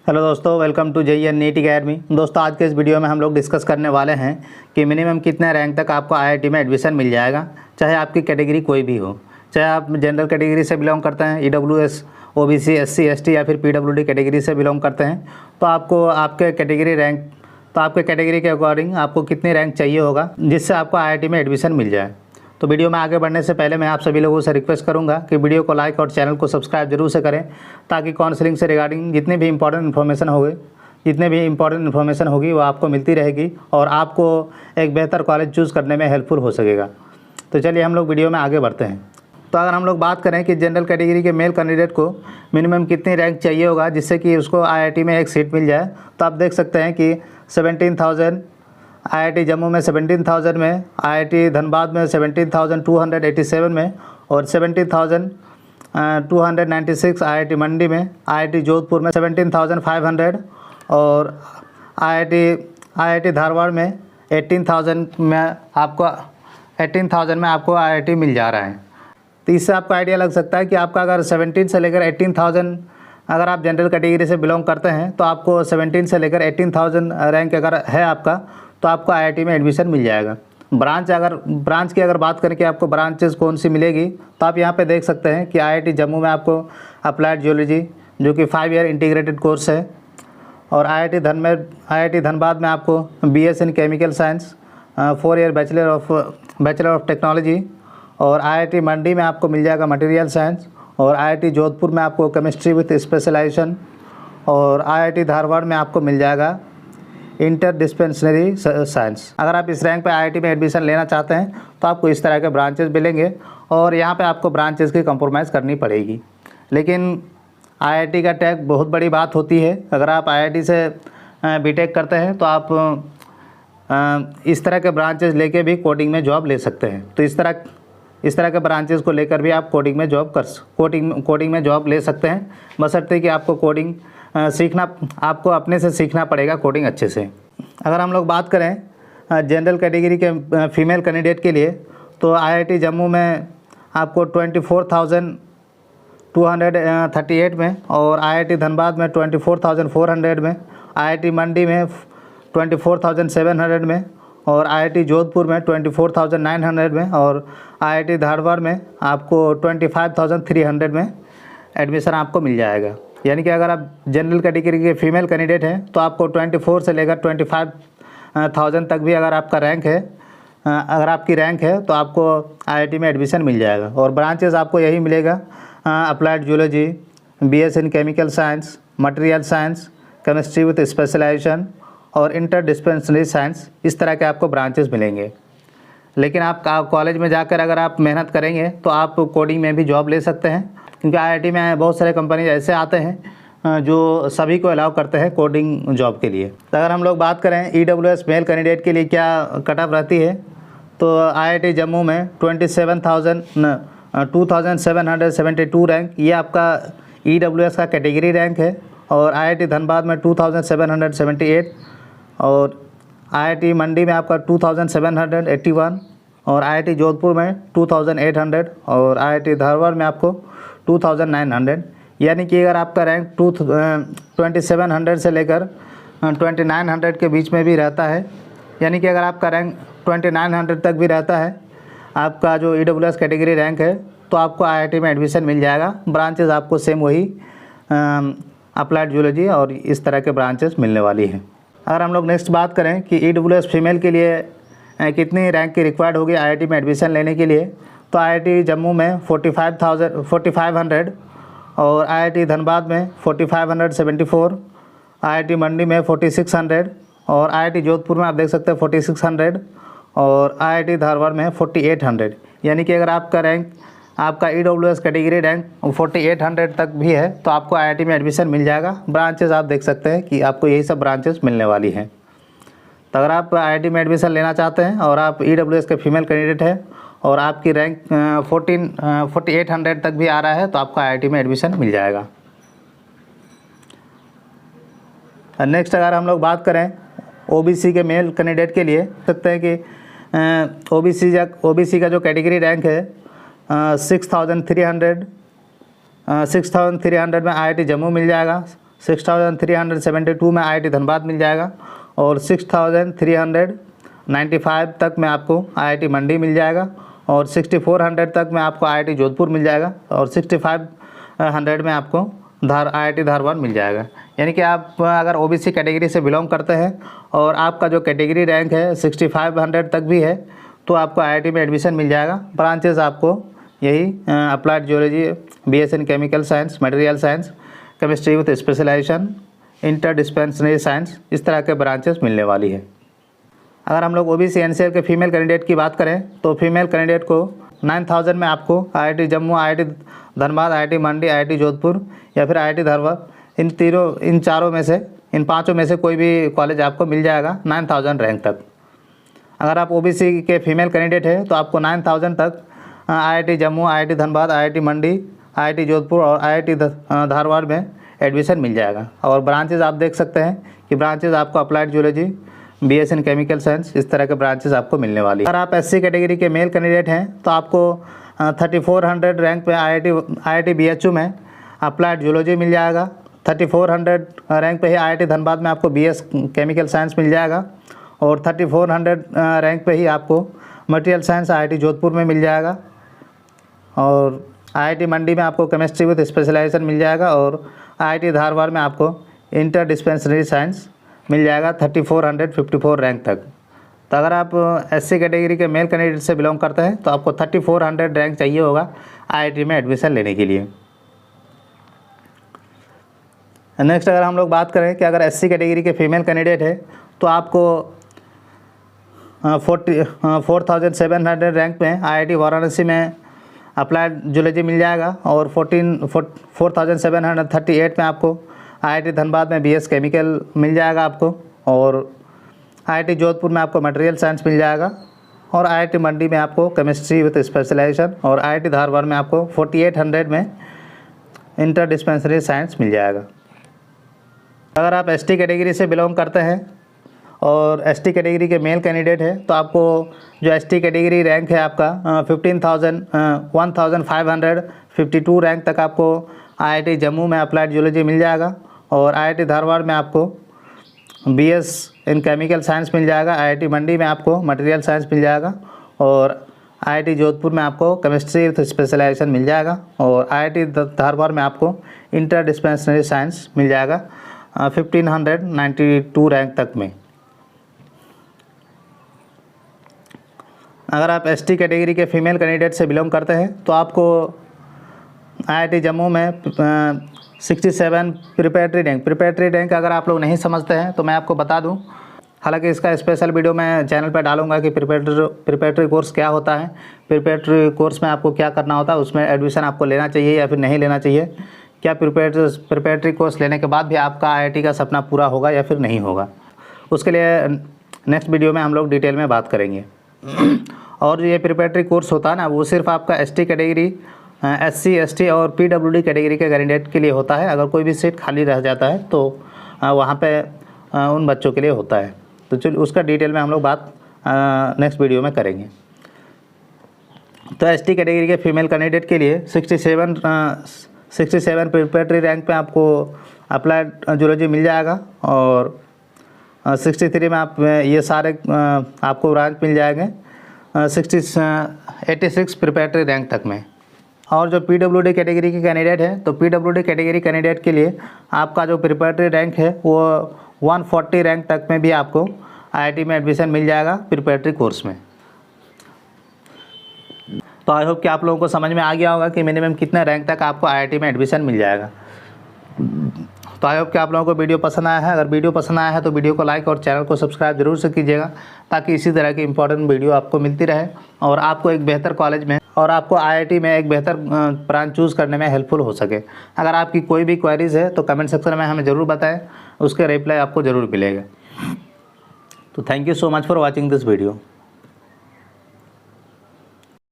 Hello दोस्तों, welcome to JEE NEET academy. दोस्तों, आज के इस वीडियो में हम लोग डिस्कस करने वाले हैं कि मिनिमम कितने रैंक तक आपको IIT में एडमिशन मिल जाएगा, चाहे आपकी कैटेगरी कोई भी हो। चाहे आप जनरल कैटेगरी से बिलोंग करते हैं, EWS, OBC, SC, ST या फिर PWD कैटेगरी से बिलोंग करते हैं, तो आपको आपके कैटेगरी के अकॉर्डिंग आपको कितनी रैंक चाहिए होगा जिससे आपको IIT में एडमिशन मिल जाए। तो वीडियो में आगे बढ़ने से पहले मैं आप सभी लोगों से रिक्वेस्ट करूंगा कि वीडियो को लाइक और चैनल को सब्सक्राइब जरूर से करें, ताकि काउंसलिंग से रिगार्डिंग जितनी भी इंपॉर्टेंट इन्फॉर्मेशन होगी वो आपको मिलती रहेगी और आपको एक बेहतर कॉलेज चूज़ करने में हेल्पफुल हो सकेगा। तो चलिए हम लोग वीडियो में आगे बढ़ते हैं। तो अगर हम लोग बात करें कि जनरल कैटेगरी के मेल कैंडिडेट को मिनिमम कितनी रैंक चाहिए होगा जिससे कि उसको IIT में एक सीट मिल जाए, तो आप देख सकते हैं कि 17,000 IIT जम्मू में, 17,000 में, IIT धनबाद में 17,287 में और 17,296 IIT मंडी में, IIT जोधपुर में 17,500 और IIT धारवाड़ में 18,000 में आपको IIT मिल जा रहा है। तो इससे आपको आइडिया लग सकता है कि आपका अगर 17 से लेकर 18,000 अगर आप जनरल कैटेगरी से बिलोंग करते हैं तो आपको 17 से लेकर 18,000 रैंक अगर है आपका, तो आपको IIT में एडमिशन मिल जाएगा। ब्रांच की अगर बात करें कि आपको ब्रांचेस कौन सी मिलेगी, तो आप यहाँ पे देख सकते हैं कि IIT जम्मू में आपको अप्लाइड जियोलॉजी जो कि 5 ईयर इंटीग्रेटेड कोर्स है, और IIT धनबाद में आपको BS in chemical science 4 year bachelor of technology, और IIT मंडी में आपको मिल जाएगा मटेरियल साइंस, और IIT जोधपुर में आपको केमिस्ट्री विथ स्पेशलाइजेशन, और IIT धारवाड़ में आपको मिल जाएगा इंटरडिस्पेंसरी साइंस। अगर आप इस रैंक पे IIT में एडमिशन लेना चाहते हैं तो आपको इस तरह के ब्रांचेस मिलेंगे और यहाँ पे आपको ब्रांचेस की कंप्रोमाइज़ करनी पड़ेगी। लेकिन IIT का टैग बहुत बड़ी बात होती है। अगर आप IIT से BTech करते हैं तो आप इस तरह के ब्रांचेस लेके भी कोडिंग में जॉब ले सकते हैं। तो इस तरह के ब्रांचेस को लेकर भी आप कोडिंग में जॉब ले सकते हैं, बशर्ते कि आपको कोडिंग आपको अपने से सीखना पड़ेगा कोडिंग अच्छे से। अगर हम लोग बात करें जनरल कैटेगरी के फीमेल कैंडिडेट के लिए, तो IIT जम्मू में आपको 24,238 में, और IIT धनबाद में 24,400 में, IIT मंडी में 24,700 में, और IIT जोधपुर में 24,900 में, और IIT धारवाड़ में आपको 25,300 में एडमिशन आपको मिल जाएगा। यानी कि अगर आप जनरल कैटेगरी के फीमेल कैंडिडेट हैं तो आपको 24 से लेकर 25,000 तक भी अगर आपकी रैंक है तो आपको IIT में एडमिशन मिल जाएगा। और ब्रांचेस आपको यही मिलेगा, applied geology, BS in chemical science, material science, chemistry with specialisation और इंटरडिस्पेंसरी साइंस, इस तरह के आपको ब्रांचेस मिलेंगे। लेकिन आप कॉलेज में जाकर अगर आप मेहनत करेंगे तो आप कोडिंग में भी जॉब ले सकते हैं, क्योंकि IIT में बहुत सारे कंपनी ऐसे आते हैं जो सभी को अलाउ करते हैं कोडिंग जॉब के लिए। तो अगर हम लोग बात करें EWS मेल कैंडिडेट के लिए क्या कट ऑफ रहती है, तो IIT जम्मू में 2,772 रैंक, ये आपका EWS का कैटेगरी रैंक है, और IIT धनबाद में 2,778, और IIT मंडी में आपका 2,781, और IIT जोधपुर में 2,800, और IIT धारवाड़ में आपको 2,900। यानी कि अगर आपका रैंक 2,700 से लेकर 2,900 के बीच में भी रहता है, यानी कि अगर आपका रैंक 2,900 तक भी रहता है, आपका जो EWS कैटेगरी रैंक है, तो आपको IIT में एडमिशन मिल जाएगा। ब्रांचेस आपको सेम वही अप्लाइड जियोलॉजी और इस तरह के ब्रांचेस मिलने वाली हैं। अगर हम लोग नेक्स्ट बात करें कि EWS फीमेल के लिए कितनी रैंक की रिक्वायर्ड होगी IIT में एडमिशन लेने के लिए, तो IIT जम्मू में 4,500 और IIT धनबाद में 4,574, IIT मंडी में 4,600, और IIT जोधपुर में आप देख सकते हैं 4,600, और IIT धारवाड़ में 4,800। यानी कि अगर आपका EWS कैटेगरी रैंक 4,800 तक भी है तो आपको IIT में एडमिशन मिल जाएगा। ब्रांचेस आप देख सकते हैं कि आपको यही सब ब्रांचेस मिलने वाली हैं। तो अगर आप IIT में एडमिशन लेना चाहते हैं और आप EWS के फीमेल कैंडिडेट हैं और आपकी रैंक 4,800 तक भी आ रहा है, तो आपको IIT में एडमिशन मिल जाएगा। नेक्स्ट अगर हम लोग बात करें OBC के मेल कैंडिडेट के लिए, सकते हैं कि OBC का जो कैटेगरी रैंक है 6,300 में IIT जम्मू मिल जाएगा, 6372 में IIT धनबाद मिल जाएगा और 6395 तक में आपको IIT मंडी मिल जाएगा और 6400 तक में आपको IIT जोधपुर मिल जाएगा और 6500 में आपको IIT धारवाड़ मिल जाएगा। यानी कि आप अगर OBC कैटेगरी से बिलोंग करते हैं और आपका जो कैटेगरी रैंक है 6500 तक भी है तो आपको IIT में एडमिशन मिल जाएगा। ब्रांचेस आपको यही applied geology, BS in chemical science, material science, chemistry with specialisation, interdisciplinary science, इस तरह के ब्रांचेस मिलने वाली है। अगर हम लोग OBC NCL के फीमेल कैंडिडेट की बात करें तो फीमेल कैंडिडेट को 9000 में आपको IIT Jammu, IIT Dhanbad, IIT मंडी, IIT जोधपुर या फिर IIT धारवाड़, इन चारों में से, इन पाँचों में से कोई भी कॉलेज आपको मिल जाएगा 9000 रैंक तक। अगर आप OBC के फीमेल कैंडिडेट है तो आपको 9000 तक IIT Jammu, IIT Dhanbad, IIT मंडी, IIT जोधपुर और IIT धारवाड़ में एडमिशन मिल जाएगा। और ब्रांचेस आप देख सकते हैं कि ब्रांचेस आपको applied geology, BS in chemical science, इस तरह के ब्रांचेस आपको मिलने वाली है। अगर आप SC कैटेगरी के मेल कैंडिडेट हैं तो आपको 3400 रैंक पे IIT BHU में अप्लाइड जियोलॉजी मिल जाएगा। 3400 रैंक पे ही IIT धनबाद में आपको BS केमिकल साइंस मिल जाएगा और 3400 रैंक पे ही आपको मटेरियल साइंस IIT जोधपुर में मिल जाएगा और IIT मंडी में आपको केमिस्ट्री विथ स्पेशलाइजेशन मिल जाएगा और IIT धारवाड़ में आपको इंटर डिस्पेंसरी साइंस मिल जाएगा 3454 रैंक तक। तो अगर आप SC कैटेगरी के मेल कैंडिडेट से बिलोंग करते हैं तो आपको 3400 रैंक चाहिए होगा IIT में एडमिशन लेने के लिए। नेक्स्ट अगर हम लोग बात करें कि अगर SC कैटेगरी के फीमेल कैंडिडेट है तो आपको 4700 रैंक में IIT वाराणसी में अप्लाइड जियोलॉजी मिल जाएगा और 4738 में आपको IIT धनबाद में BS केमिकल मिल जाएगा आपको और IIT जोधपुर में आपको मटेरियल साइंस मिल जाएगा और IIT मंडी में आपको केमिस्ट्री विथ स्पेशलाइजेशन और IIT धारवाड़ में आपको 4800 में इंटर डिस्पेंसरी साइंस मिल जाएगा। अगर आप ST कैटेगरी से बिलोंग करते हैं और ST कैटेगरी के मेल कैंडिडेट है तो आपको जो ST कैटेगरी रैंक है आपका 1552 रैंक तक आपको IIT जम्मू में अप्लाइड जियोलॉजी मिल जाएगा और IIT धारवाड़ में आपको BS इन केमिकल साइंस मिल जाएगा। IIT मंडी में आपको मटेरियल साइंस मिल जाएगा और IIT जोधपुर में आपको केमिस्ट्री विथ स्पेशलाइजेशन मिल जाएगा और IIT धारवाड़ में आपको इंटर डिस्पेंसरी साइंस मिल जाएगा 1592 रैंक तक में। अगर आप ST कैटेगरी के फीमेल कैंडिडेट से बिलोंग करते हैं तो आपको IIT जम्मू में 67 प्रिपरेटरी रैंक अगर आप लोग नहीं समझते हैं तो मैं आपको बता दूं। हालांकि इसका स्पेशल वीडियो मैं चैनल पर डालूंगा कि प्रिपरेटरी कोर्स क्या होता है, प्रिपरेटरी कोर्स में आपको क्या करना होता है, उसमें एडमिशन आपको लेना चाहिए या फिर नहीं लेना चाहिए, क्या प्रिपरेटरी कोर्स लेने के बाद भी आपका IIT का सपना पूरा होगा या फिर नहीं होगा। उसके लिए नेक्स्ट वीडियो में हम लोग डिटेल में बात करेंगे। और जो ये प्रिपरेटरी कोर्स होता है ना वो सिर्फ आपका ST कैटेगरी, SC ST और PWD कैटेगरी के कैंडिडेट के लिए होता है। अगर कोई भी सीट खाली रह जाता है तो वहाँ पे उन बच्चों के लिए होता है। तो चलिए उसका डिटेल में हम लोग बात नेक्स्ट वीडियो में करेंगे। तो ST कैटेगरी के फीमेल कैंडिडेट के लिए 67 प्रिपरेटरी रैंक पे आपको अप्लाइड जियोलॉजी मिल जाएगा और 63 में आप ये सारे आपको ब्रांच मिल जाएंगे 86 प्रिपरेटरी रैंक तक में। और जो PWD कैटेगरी के कैंडिडेट है तो PWD कैटेगरी कैंडिडेट के लिए आपका जो प्रिपरेटरी रैंक है वो 140 रैंक तक में भी आपको IIT में एडमिशन मिल जाएगा प्रिपरेटरी कोर्स में। तो आई होप कि आप लोगों को समझ में आ गया होगा कि मिनिमम कितने रैंक तक आपको IIT में एडमिशन मिल जाएगा। तो आई होप कि आप लोगों को वीडियो पसंद आया है। अगर वीडियो पसंद आया है तो वीडियो को लाइक और चैनल को सब्सक्राइब जरूर से कीजिएगा ताकि इसी तरह की इंपॉर्टेंट वीडियो आपको मिलती रहे और आपको एक बेहतर कॉलेज में और आपको IIT में एक बेहतर ब्रांच चूज़ करने में हेल्पफुल हो सके। अगर आपकी कोई भी क्वेरीज़ है तो कमेंट सेक्शन में हमें ज़रूर बताएं, उसके रिप्लाई आपको ज़रूर मिलेगा। तो thank you so much for watching this video.